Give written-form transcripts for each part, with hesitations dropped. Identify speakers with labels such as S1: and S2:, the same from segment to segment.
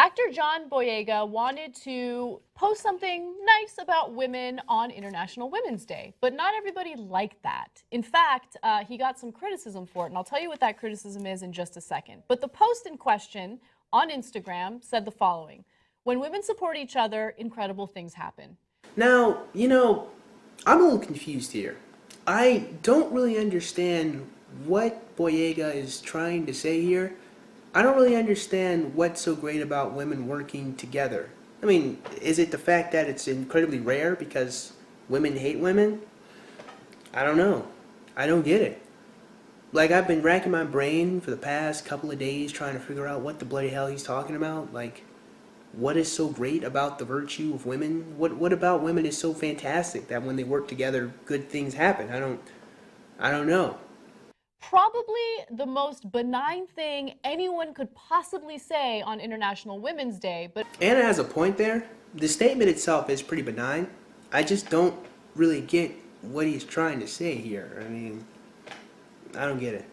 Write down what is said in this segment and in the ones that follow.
S1: Actor John Boyega wanted to post something nice about women on International Women's Day, but not everybody liked that. In fact, he got some criticism for it, and I'll tell you what that criticism is in just a second. But the post in question on Instagram said the following: "When women support each other, incredible things happen."
S2: Now, I'm a little confused here. I don't really understand what Boyega is trying to say here. I don't really understand what's so great about women working together. I mean, is it the fact that it's incredibly rare because women hate women? I don't know. I don't get it. Like, I've been racking my brain for the past couple of days trying to figure out what the bloody hell he's talking about. Like, what is so great about the virtue of women? What about women is so fantastic that when they work together, good things happen? I don't know.
S1: Probably the most benign thing anyone could possibly say on International Women's Day, but
S2: Anna has a point there. The statement itself is pretty benign. I just don't really get what he's trying to say here. I mean, I don't get it.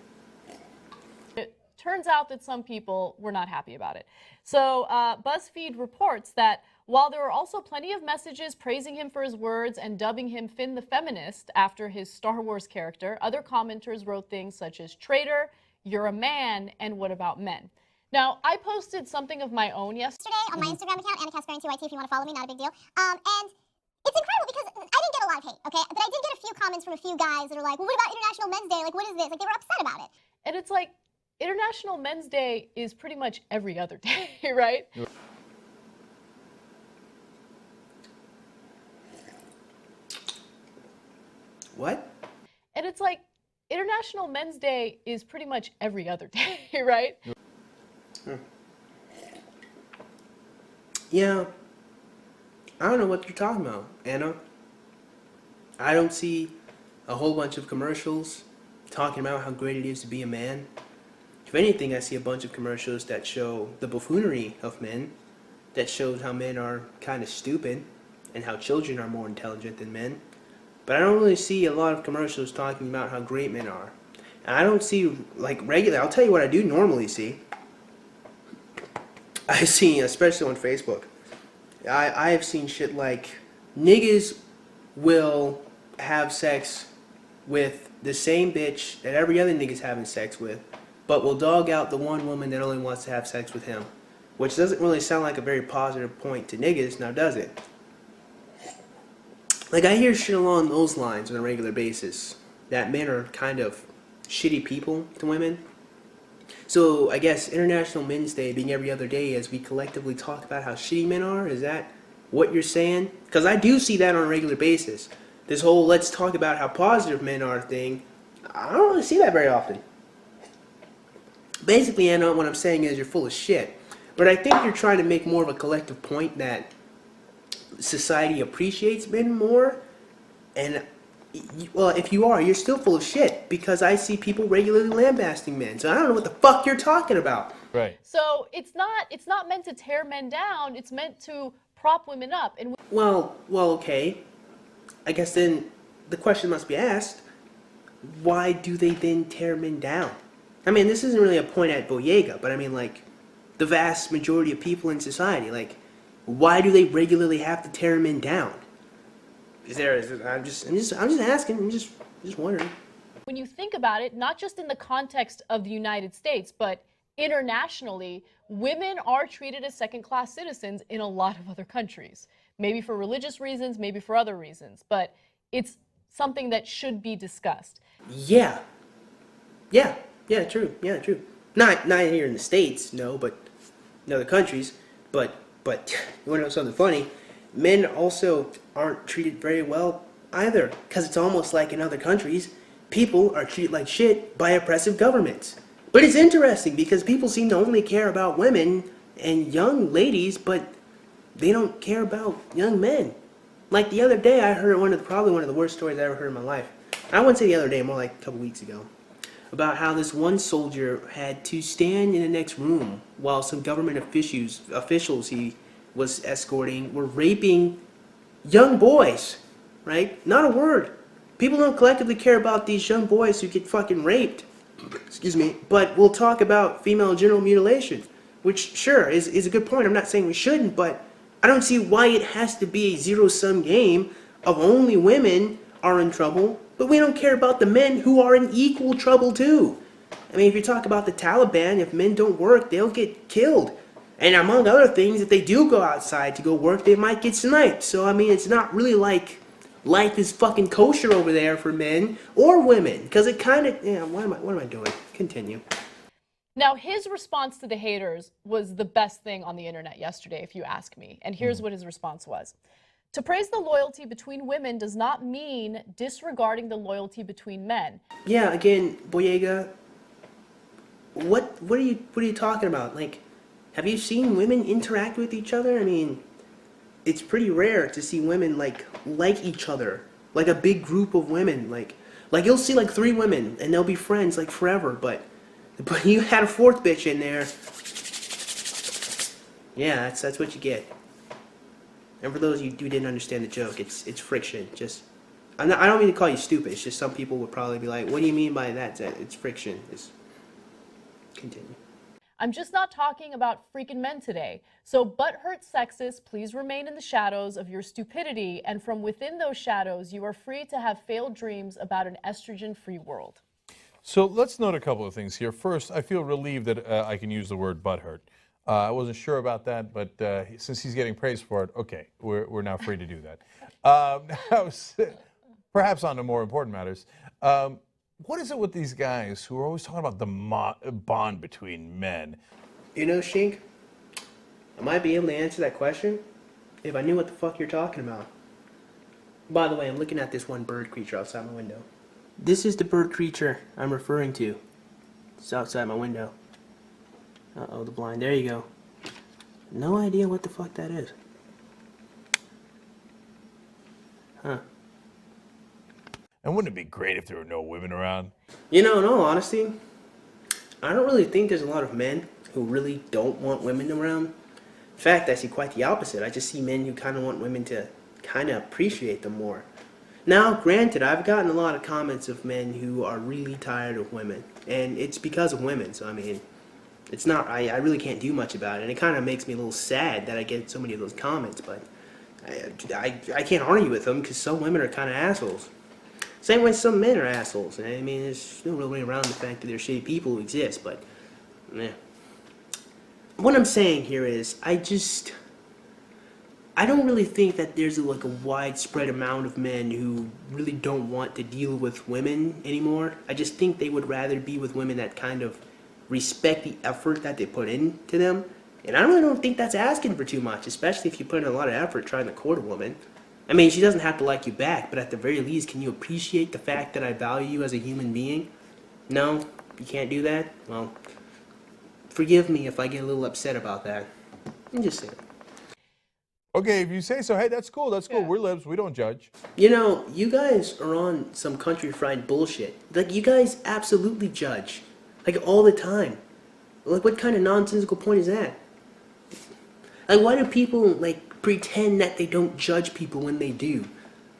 S1: it turns out that some people were not happy about it. So BuzzFeed reports that while there were also plenty of messages praising him for his words and dubbing him Finn the Feminist after his Star Wars character, other commenters wrote things such as "traitor," "you're a man," and "what about men?" Now, I posted something of my own yesterday
S3: on my Instagram account, AnnaCasper2YT, if you want to follow me, not a big deal. And it's incredible because I didn't get a lot of hate, okay? But I did get a few comments from a few guys that are like, well, what about International Men's Day? Like, what is this? Like, they were upset about it.
S1: And it's like, International Men's Day is pretty much every other day, right?
S2: What?
S1: And it's like, International Men's Day is pretty much every other day, right?
S2: Yeah. I don't know what you're talking about, Anna. I don't see a whole bunch of commercials talking about how great it is to be a man. If anything, I see a bunch of commercials that show the buffoonery of men, that shows how men are kind of stupid and how children are more intelligent than men. But I don't really see a lot of commercials talking about how great men are. And I don't see, like, regular, I'll tell you what I do normally see. I see, especially on Facebook, I have seen shit like niggas will have sex with the same bitch that every other nigga's having sex with, but will dog out the one woman that only wants to have sex with him. Which doesn't really sound like a very positive point to niggas, now does it? Like, I hear shit along those lines on a regular basis, that men are kind of shitty people to women. So I guess International Men's Day being every other day as we collectively talk about how shitty men are, is that what you're saying? Because I do see that on a regular basis. This whole let's talk about how positive men are thing, I don't really see that very often. Basically, Anna, what I'm saying is you're full of shit. But I think you're trying to make more of a collective point that society appreciates men more, and well, if you are, you're still full of shit, because I see people regularly lambasting men, so I don't know what the fuck you're talking about.
S1: Right. So it's not meant to tear men down, it's meant to prop women up. And
S2: Well, okay. I guess then the question must be asked, why do they then tear men down? I mean, this isn't really a point at Boyega, but I mean, like, the vast majority of people in society, like, why do they regularly have to tear men down? I'm just asking. I'm just wondering.
S1: when you think about it, not just in the context of the United States, but internationally, women are treated as second-class citizens in a lot of other countries. Maybe for religious reasons, maybe for other reasons, but it's something that should be discussed.
S2: Yeah, true. Not here in the States, no, but in other countries. But you want to know something funny? Men also aren't treated very well either, because it's almost like in other countries, people are treated like shit by oppressive governments. But it's interesting because people seem to only care about women and young ladies, but they don't care about young men. Like the other day, I heard probably one of the worst stories I ever heard in my life. I wouldn't say the other day, more like a couple weeks ago, about how this one soldier had to stand in the next room while some government officials he was escorting were raping young boys, right? Not a word. People don't collectively care about these young boys who get fucking raped, excuse me, but we'll talk about female genital mutilation, which sure is a good point. I'm not saying we shouldn't, but I don't see why it has to be a zero-sum game of only women are in trouble, but we don't care about the men who are in equal trouble too. I mean, if you talk about the Taliban, if men don't work, they'll get killed. And among other things, if they do go outside to go work, they might get sniped. So, I mean, it's not really like life is fucking kosher over there for men or women. Because it kind of, yeah, what am I doing? Continue.
S1: Now, his response to the haters was the best thing on the internet yesterday, if you ask me. And here's what his response was. To praise the loyalty between women does not mean disregarding the loyalty between men.
S2: Yeah, again, Boyega, what are you talking about? Like, have you seen women interact with each other? I mean, it's pretty rare to see women like each other, like a big group of women. Like you'll see like 3 women and they'll be friends like forever. But you had a 4th bitch in there. Yeah, that's what you get. And for those of you who didn't understand the joke, it's friction. Just I don't mean to call you stupid. It's just some people would probably be like, "What do you mean by that?" It's friction. Just continue.
S1: I'm just not talking about freaking men today. So butthurt sexists, please remain in the shadows of your stupidity, and from within those shadows, you are free to have failed dreams about an estrogen-free world.
S4: So let's note a couple of things here. First, I feel relieved that I can use the word butthurt. I wasn't sure about that, but since he's getting praised for it, okay, we're now free to do that. Now, perhaps on to more important matters. What is it with these guys who are always talking about the bond between men?
S2: You know, Shink, I might be able to answer that question if I knew what the fuck you're talking about. By the way, I'm looking at this one bird creature outside my window. This is the bird creature I'm referring to. It's outside my window. Uh-oh, the blind. There you go. No idea what the fuck that is. Huh.
S4: And wouldn't it be great if there were no women around?
S2: You know, in all honesty, I don't really think there's a lot of men who really don't want women around. In fact, I see quite the opposite. I just see men who kind of want women to kind of appreciate them more. Now, granted, I've gotten a lot of comments of men who are really tired of women. And it's because of women, so I mean, it's not, I really can't do much about it. And it kind of makes me a little sad that I get so many of those comments, but I can't argue with them because some women are kind of assholes. Same way some men are assholes. I mean, there's no real way around the fact that there's shitty people who exist, but, yeah. What I'm saying here is, I don't really think that there's like a widespread amount of men who really don't want to deal with women anymore. I just think they would rather be with women that kind of respect the effort that they put into them. And I really don't think that's asking for too much, especially if you put in a lot of effort trying to court a woman. I mean, she doesn't have to like you back, but at the very least, can you appreciate the fact that I value you as a human being? No? You can't do that? Well, forgive me if I get a little upset about that. I'm just saying.
S4: Okay, if you say so, hey, that's cool, that's cool.
S1: Yeah.
S4: We're libs, we don't judge.
S2: You know, you guys are on some country fried bullshit. Like, you guys absolutely judge. Like, all the time. Like, what kind of nonsensical point is that? Like, why do people, like, pretend that they don't judge people when they do?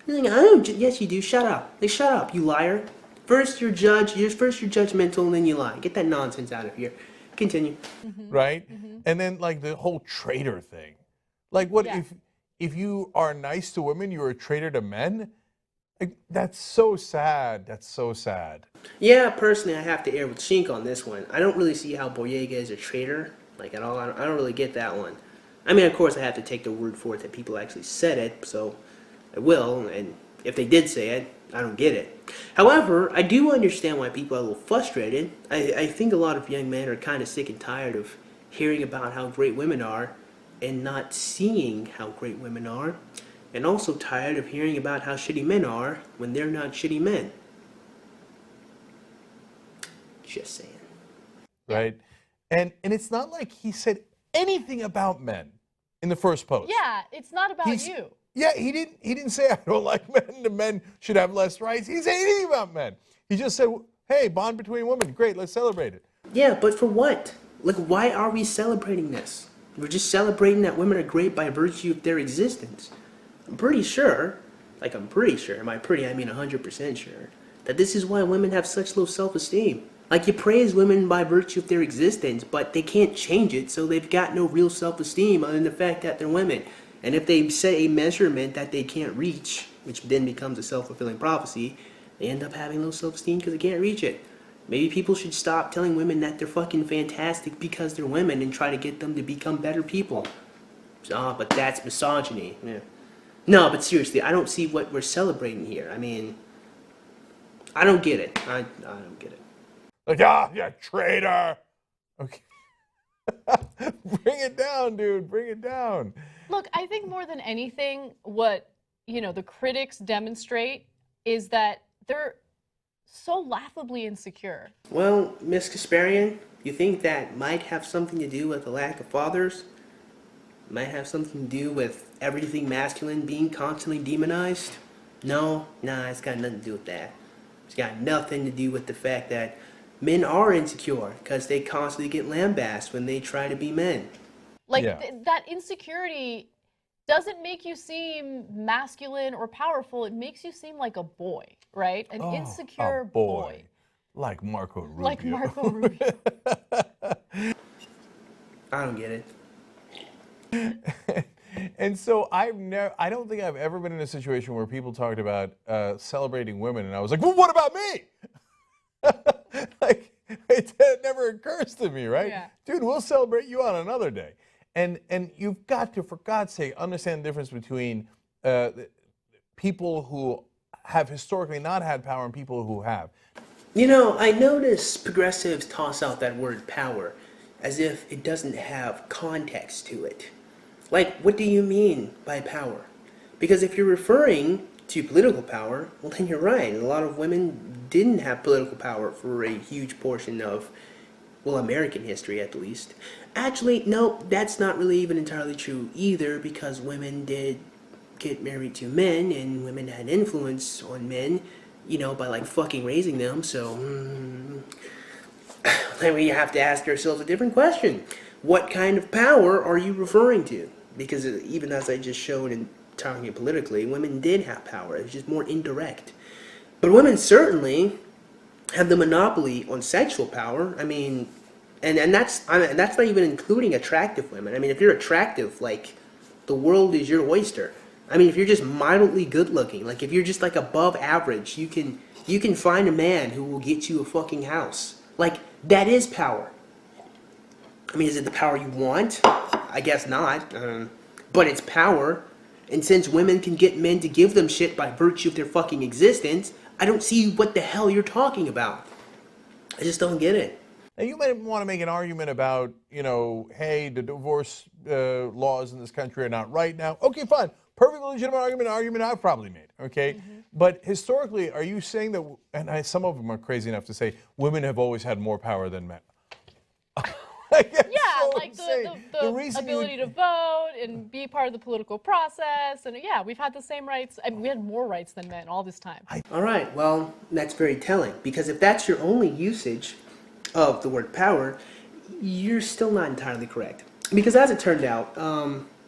S2: You're like, I don't, yes, you do. Shut up. Like, shut up, you liar. First you're judgmental, and then you lie. Get that nonsense out of here. Continue.
S4: Right? And then like the whole traitor thing. Like what
S1: Yeah.
S4: if you are nice to women, you're a traitor to men? Like, that's so sad. That's so sad.
S2: Yeah, personally, I have to air with Shink on this one. I don't really see how Boyega is a traitor, like, at all. I don't really get that one. I mean, of course, I have to take the word for it that people actually said it, so I will, and if they did say it, I don't get it. However, I do understand why people are a little frustrated. I think a lot of young men are kind of sick and tired of hearing about how great women are and not seeing how great women are, and also tired of hearing about how shitty men are when they're not shitty men. Just saying.
S4: Right? And it's not like he said anything about men in the first post.
S1: Yeah, it's not about you.
S4: Yeah, he didn't say I don't like men, the men should have less rights. He didn't say anything about men. He just said, hey, bond between women, great, let's celebrate it.
S2: Yeah, but for what? Like, why are we celebrating this? We're just celebrating that women are great by virtue of their existence. I'm pretty sure, by pretty, I mean 100% sure, that this is why women have such low self-esteem. Like, you praise women by virtue of their existence, but they can't change it, so they've got no real self-esteem other than the fact that they're women. And if they set a measurement that they can't reach, which then becomes a self-fulfilling prophecy, they end up having low self-esteem because they can't reach it. Maybe people should stop telling women that they're fucking fantastic because they're women and try to get them to become better people. But that's misogyny. Yeah. No, but seriously, I don't see what we're celebrating here. I mean, I don't get it. I don't get it.
S4: Like, you traitor. Okay. Bring it down, dude. Bring it down.
S1: Look, I think more than anything, what, the critics demonstrate is that they're so laughably insecure.
S2: Well, Miss Kasparian, you think that might have something to do with the lack of fathers? Might have something to do with everything masculine being constantly demonized? No, it's got nothing to do with that. It's got nothing to do with the fact that men are insecure because they constantly get lambasted when they try to be men.
S1: Like, that insecurity doesn't make you seem masculine or powerful. It makes you seem like a boy, right? An insecure boy.
S4: Like Marco Rubio.
S1: Like Marco Rubio.
S2: I don't get it.
S4: And so I don't think I've ever been in a situation where people talked about celebrating women, and I was like, well, what about me? Like, it never occurs to me, right?
S1: Yeah.
S4: Dude, we'll celebrate you on another day. And you've got to, for God's sake, understand the difference between people who have historically not had power and people who have.
S2: I notice progressives toss out that word power as if it doesn't have context to it. Like, what do you mean by power? Because if you're referring to political power, well, then you're right. A lot of women didn't have political power for a huge portion of, well, American history at least. Actually, no, that's not really even entirely true either, because women did get married to men, and women had influence on men, by like fucking raising them. So, then we have to ask ourselves a different question. What kind of power are you referring to? Because even as I just showed in talking politically, women did have power. It's just more indirect. But women certainly have the monopoly on sexual power. I mean, and that's not even including attractive women. I mean, if you're attractive, like, the world is your oyster. I mean, if you're just mildly good looking, like if you're just like above average, you can find a man who will get you a fucking house. Like, that is power. I mean, is it the power you want? I guess not. But it's power. And since women can get men to give them shit by virtue of their fucking existence, I don't see what the hell you're talking about. I just don't get it.
S4: Now, you might want to make an argument about, hey, the divorce laws in this country are not right now. Okay, fine. Perfectly legitimate argument I've probably made, okay? Mm-hmm. But historically, are you saying that, and some of them are crazy enough to say, women have always had more power than men?
S1: Yeah, like the ability to vote and be part of the political process. And yeah, we've had the same rights. I mean, we had more rights than men all this time.
S2: All right, well, that's very telling. Because if that's your only usage of the word power, you're still not entirely correct. Because as it turned out,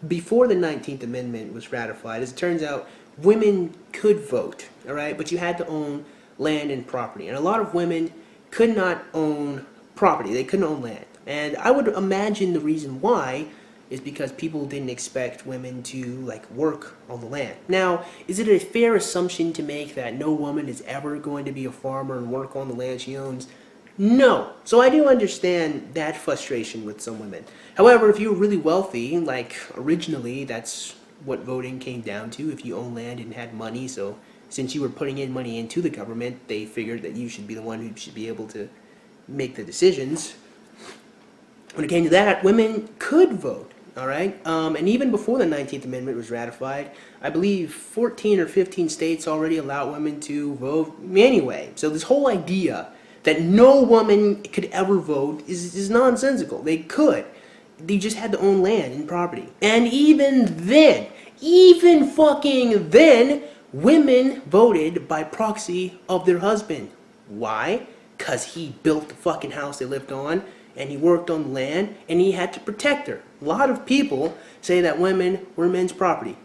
S2: before the 19th Amendment was ratified, as it turns out, women could vote, all right? But you had to own land and property. And a lot of women could not own property. They couldn't own land. And I would imagine the reason why is because people didn't expect women to, like, work on the land. Now, is it a fair assumption to make that no woman is ever going to be a farmer and work on the land she owns? No. So I do understand that frustration with some women. However, if you were really wealthy, like originally that's what voting came down to, if you own land and had money, so since you were putting in money into the government, they figured that you should be the one who should be able to make the decisions. When it came to that, women could vote, all right? And even before the 19th Amendment was ratified, I believe 14 or 15 states already allow women to vote anyway. So this whole idea that no woman could ever vote is nonsensical. They could. They just had to own land and property. And even fucking then, women voted by proxy of their husband. Why? Because he built the fucking house they lived on, and he worked on the land, and he had to protect her. A lot of people say that women were men's property.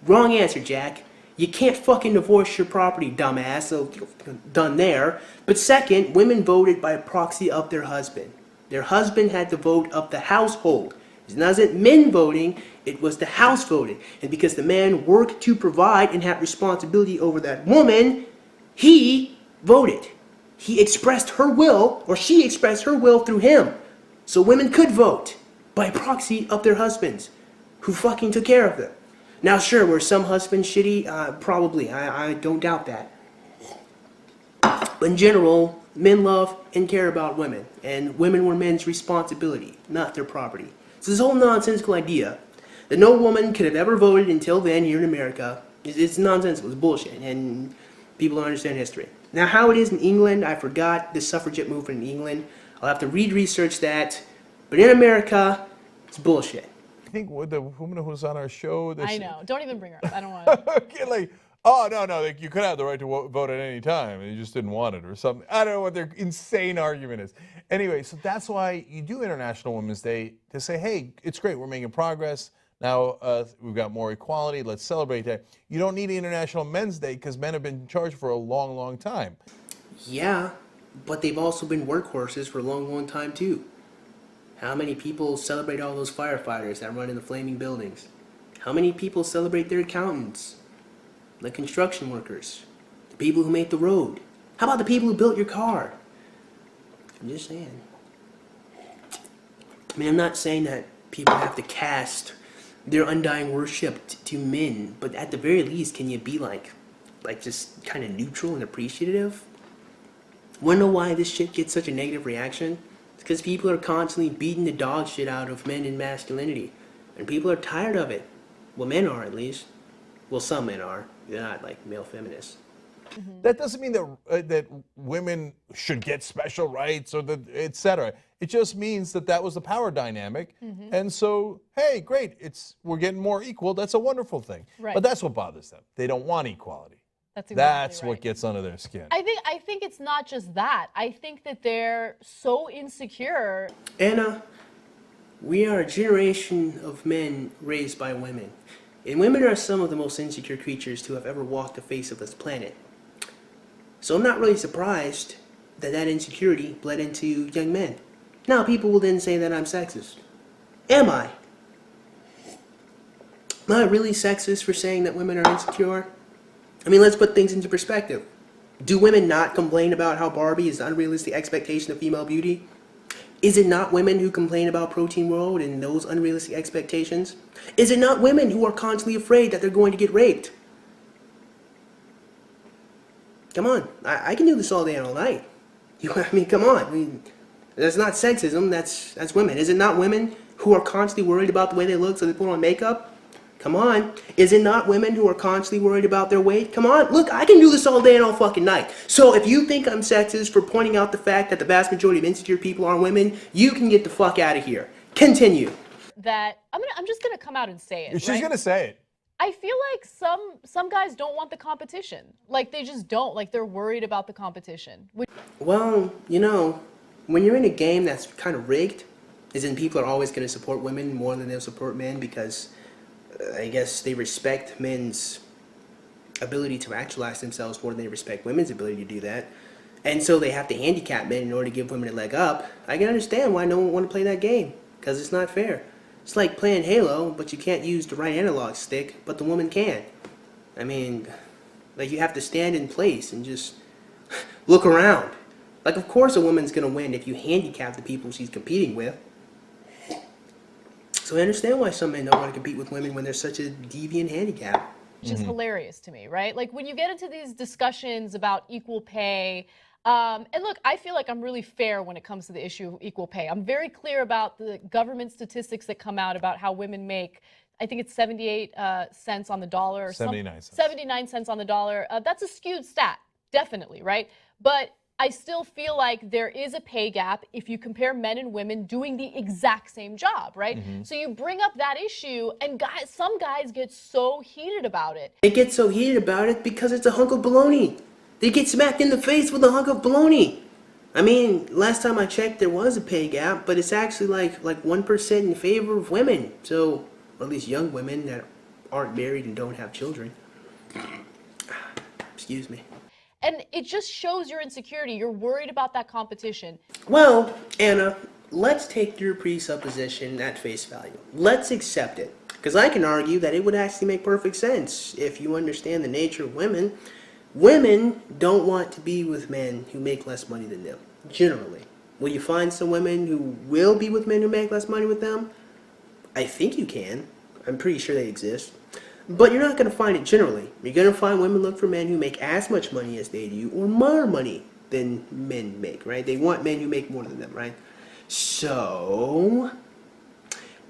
S2: Wrong answer, Jack. you can't fucking divorce your property, dumbass. So, done there. But second, women voted by proxy of their husband. Their husband had the vote of the household. It wasn't men voting, it was the house voting. And because the man worked to provide and had responsibility over that woman, he voted. He expressed her will, or she expressed her will through him. So women could vote by proxy of their husbands, who fucking took care of them. Now sure, were some husbands shitty? Probably, I don't doubt that. But in general, men love and care about women, and women were men's responsibility, not their property. So this whole nonsensical idea that no woman could have ever voted until then here in America, it's nonsensical, it's bullshit, and people don't understand history. Now how it is in England, I forgot the suffragette movement in England. I'll have to research that, but in America, it's bullshit.
S4: I think with the woman who was on our show.
S1: I know. Don't even bring her up. I don't want to.
S4: Okay, like, oh, no, like, you could have the right to vote at any time, and you just didn't want it or something. I don't know what their insane argument is. Anyway, so that's why you do International Women's Day, to say, hey, it's great, we're making progress. Now we've got more equality, let's celebrate that. You don't need International Men's Day because men have been in charge for a long, long time.
S2: Yeah, but they've also been workhorses for a long, long time too. How many people celebrate all those firefighters that run in the flaming buildings? How many people celebrate their accountants? The construction workers? The people who make the road? How about the people who built your car? I'm just saying. I mean, I'm not saying that people have to cast their undying worship to men, but at the very least, can you be like just kind of neutral and appreciative? Wanna know why this shit gets such a negative reaction? It's because people are constantly beating the dog shit out of men and masculinity. And people are tired of it. Well, men are at least. Well, some men are. They're not like male feminists.
S4: That doesn't mean that that women should get special rights or that, etc. It just means that that was the power dynamic, and so hey, great, we're getting more equal. That's a wonderful thing.
S1: Right.
S4: But that's what bothers them. They don't want equality.
S1: That's
S4: That's
S1: right.
S4: what gets under their skin.
S1: I think it's not just that. I think that they're so insecure.
S2: Anna, we are a generation of men raised by women. And women are some of the most insecure creatures to have ever walked the face of this planet. So I'm not really surprised that that insecurity bled into young men. Now people will then say that I'm sexist. Am I? Am I really sexist for saying that women are insecure? I mean, let's put things into perspective. Do women not complain about how Barbie is an unrealistic expectation of female beauty? Is it not women who complain about Protein World and those unrealistic expectations? Is it not women who are constantly afraid that they're going to get raped? Come on, I can do this all day and all night. I mean, come on. I mean, that's not sexism, that's women. Is it not women who are constantly worried about the way they look so they put on makeup? Come on. Is it not women who are constantly worried about their weight? Come on. Look, I can do this all day and all fucking night. So if you think I'm sexist for pointing out the fact that the vast majority of insecure people are women, you can get the fuck out of here. Continue.
S1: That I'm just gonna come out and say it.
S4: She's
S1: right?
S4: gonna say it.
S1: I feel like some guys don't want the competition. Like they just don't. Like they're worried about the competition.
S2: Well, you know, when you're in a game that's kind of rigged, as in people are always going to support women more than they'll support men because I guess they respect men's ability to actualize themselves more than they respect women's ability to do that. And so they have to handicap men in order to give women a leg up. I can understand why no one would want to play that game, because it's not fair. It's like playing Halo, but you can't use the right analog stick, but the woman can. I mean, like you have to stand in place and just look around. Like of course a woman's going to win if you handicap the people she's competing with. So I understand why some men don't want to compete with women when there's such a deviant handicap.
S1: Which is hilarious to me, right? Like when you get into these discussions about equal pay, and look, I feel like I'm really fair when it comes to the issue of equal pay. I'm very clear about the government statistics that come out about how women make, I think it's 78 cents on the dollar. Or
S4: 79 cents.
S1: 79 cents on the dollar. That's a skewed stat, definitely, right? But I still feel like there is a pay gap if you compare men and women doing the exact same job, right? So you bring up that issue, and guys, some guys get so heated about it.
S2: They get so heated about it because it's a hunk of baloney. They get smacked in the face with a hunk of baloney. I mean, last time I checked, there was a pay gap, but it's actually like 1% in favor of women. So, or at least young women that aren't married and don't have children. Excuse me.
S1: And it just shows your insecurity. You're worried about that competition.
S2: Well, Anna, let's take your presupposition at face value. Let's accept it. Because I can argue that it would actually make perfect sense if you understand the nature of women. Women don't want to be with men who make less money than them, generally. Will you find some women who will be with men who make less money with them? I think you can. I'm pretty sure they exist. But you're not going to find it generally. You're going to find women look for men who make as much money as they do or more money than men make, right? They want men who make more than them, right? So,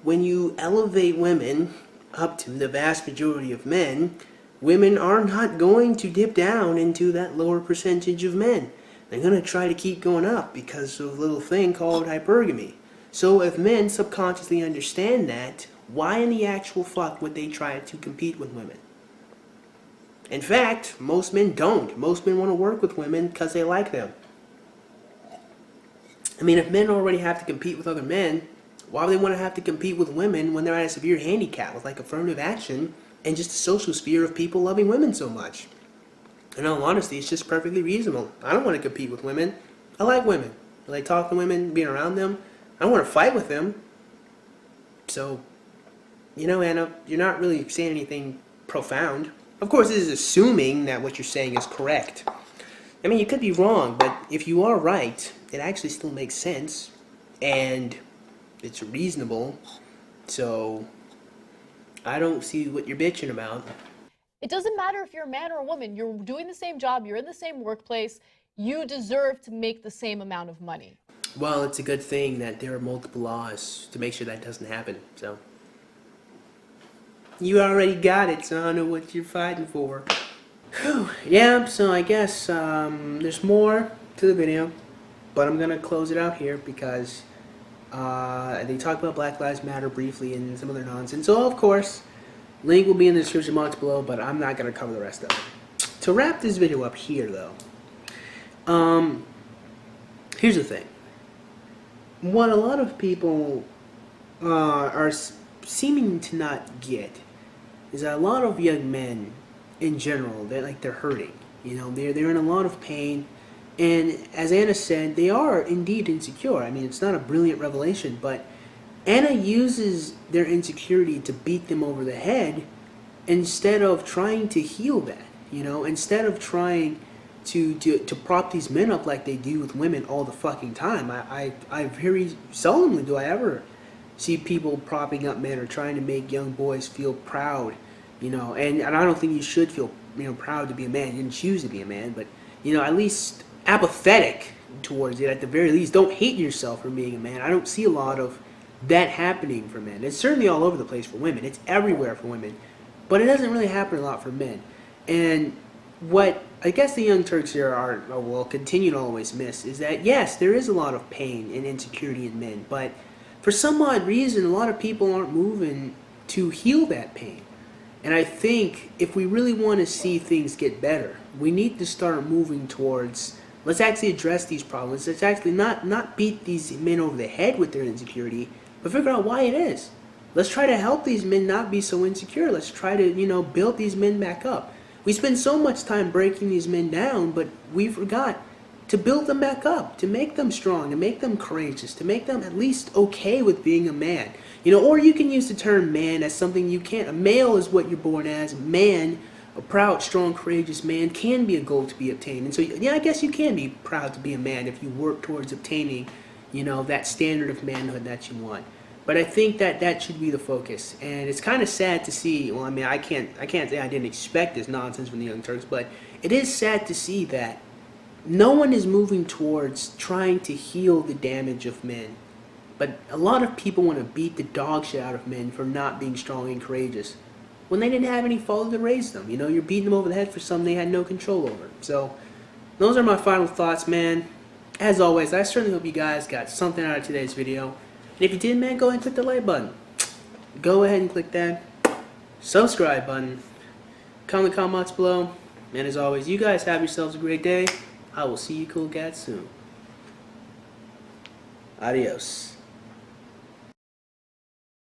S2: when you elevate women up to the vast majority of men, women are not going to dip down into that lower percentage of men. They're going to try to keep going up because of a little thing called hypergamy. So if men subconsciously understand that, why in the actual fuck would they try to compete with women? In fact, most men don't. Most men want to work with women because they like them. I mean, if men already have to compete with other men, why would they want to have to compete with women when they're at a severe handicap with like affirmative action and just the social sphere of people loving women so much? In all honesty, it's just perfectly reasonable. I don't want to compete with women. I like women. I like talking to women, being around them. I don't want to fight with them. So, you know, Anna, you're not really saying anything profound. Of course, this is assuming that what you're saying is correct. I mean, you could be wrong, but if you are right, it actually still makes sense. And it's reasonable. So, I don't see what you're bitching about.
S1: It doesn't matter if you're a man or a woman. You're doing the same job. You're in the same workplace. You deserve to make the same amount of money.
S2: Well, it's a good thing that there are multiple laws to make sure that doesn't happen, so. You already got it, so I don't know what you're fighting for. Whew. Yeah, so I guess there's more to the video, but I'm going to close it out here because they talk about Black Lives Matter briefly and some other nonsense. So, of course, link will be in the description box below, but I'm not going to cover the rest of it. To wrap this video up here, though, here's the thing. What a lot of people are seeming to not get is that a lot of young men in general, they're hurting. You know, they're in a lot of pain, and as Anna said, they are indeed insecure. I mean, it's not a brilliant revelation, but Anna uses their insecurity to beat them over the head instead of trying to heal that. You know, instead of trying to prop these men up like they do with women all the fucking time. I very seldomly do I ever see people propping up men or trying to make young boys feel proud, you know, and I don't think you should feel, you know, proud to be a man. You didn't choose to be a man, but, you know, at least apathetic towards it at the very least. Don't hate yourself for being a man. I don't see a lot of that happening for men. It's certainly all over the place for women. It's everywhere for women, but it doesn't really happen a lot for men. And what I guess the Young Turks here will continue to always miss is that, yes, there is a lot of pain and insecurity in men, but for some odd reason, a lot of people aren't moving to heal that pain. And I think if we really want to see things get better, we need to start moving towards, let's actually address these problems. Let's actually not beat these men over the head with their insecurity, but figure out why it is. Let's try to help these men not be so insecure. Let's try to, you know, build these men back up. We spend so much time breaking these men down, but we forgot to build them back up, to make them strong, to make them courageous, to make them at least okay with being a man. You know, or you can use the term man as something you can't. A male is what you're born as. Man, a proud, strong, courageous man can be a goal to be obtained. And so, yeah, I guess you can be proud to be a man if you work towards obtaining, you know, that standard of manhood that you want. But I think that should be the focus, and it's kind of sad to see. Well, I mean, I can't say I didn't expect this nonsense from the Young Turks, but it is sad to see that no one is moving towards trying to heal the damage of men. But a lot of people want to beat the dog shit out of men for not being strong and courageous when they didn't have any father to raise them. You know, you're beating them over the head for something they had no control over. So those are my final thoughts, man. As always, I certainly hope you guys got something out of today's video. And if you did, man, go ahead and click the like button. Go ahead and click that subscribe button. Comment in the comments below. And as always, you guys have yourselves a great day. I will see you cool cats soon. Adios.